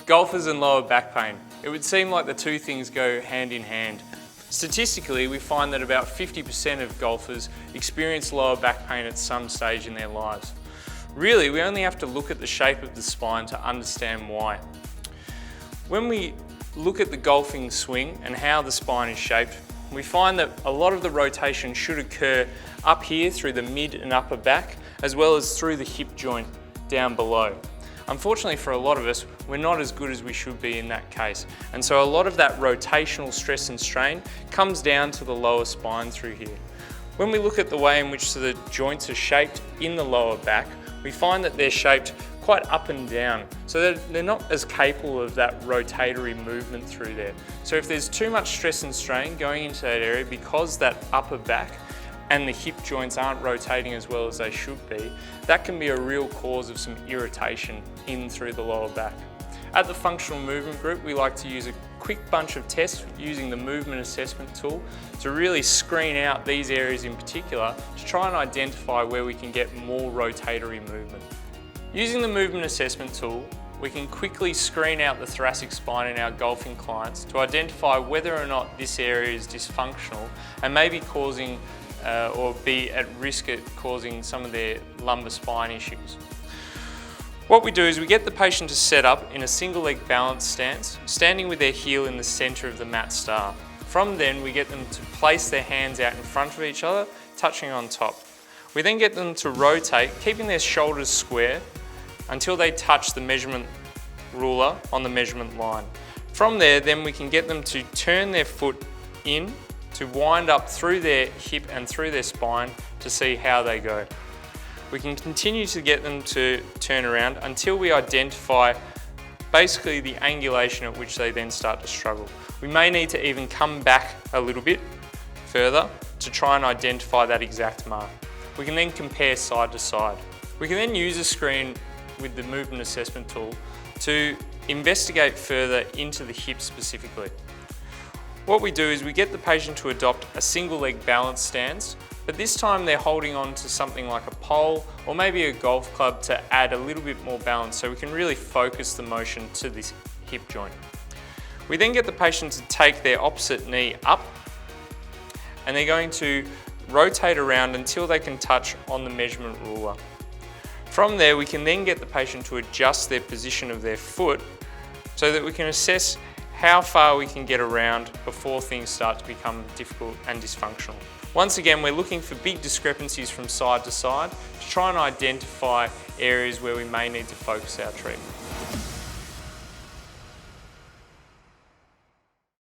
Golfers and lower back pain. It would seem like the two things go hand in hand. Statistically, we find that about 50% of golfers experience lower back pain at some stage in their lives. Really, we only have to look at the shape of the spine to understand why. When we look at the golfing swing and how the spine is shaped, we find that a lot of the rotation should occur up here through the mid and upper back, as well as through the hip joint down below. Unfortunately for a lot of us, we're not as good as we should be in that case. And so a lot of that rotational stress and strain comes down to the lower spine through here. When we look at the way in which the joints are shaped in the lower back, we find that they're shaped quite up and down. So they're not as capable of that rotatory movement through there. So if there's too much stress and strain going into that area because that upper back and the hip joints aren't rotating as well as they should be, that can be a real cause of some irritation in through the lower back. At the functional movement group, we like to use a quick bunch of tests using the movement assessment tool to really screen out these areas in particular to try and identify where we can get more rotatory movement. Using the movement assessment tool, we can quickly screen out the thoracic spine in our golfing clients to identify whether or not this area is dysfunctional and maybe causing or be at risk at causing some of their lumbar spine issues. What we do is we get the patient to set up in a single leg balance stance, standing with their heel in the centre of the mat star. From then we get them to place their hands out in front of each other, touching on top. We then get them to rotate, keeping their shoulders square until they touch the measurement ruler on the measurement line. From there, then we can get them to turn their foot in to wind up through their hip and through their spine to see how they go. We can continue to get them to turn around until we identify basically the angulation at which they then start to struggle. We may need to even come back a little bit further to try and identify that exact mark. We can then compare side to side. We can then use a screen with the movement assessment tool to investigate further into the hip specifically. What we do is we get the patient to adopt a single leg balance stance, but this time they're holding on to something like a pole or maybe a golf club to add a little bit more balance so we can really focus the motion to this hip joint. We then get the patient to take their opposite knee up and they're going to rotate around until they can touch on the measurement ruler. From there, we can then get the patient to adjust their position of their foot so that we can assess how far we can get around before things start to become difficult and dysfunctional. Once again, we're looking for big discrepancies from side to side to try and identify areas where we may need to focus our treatment.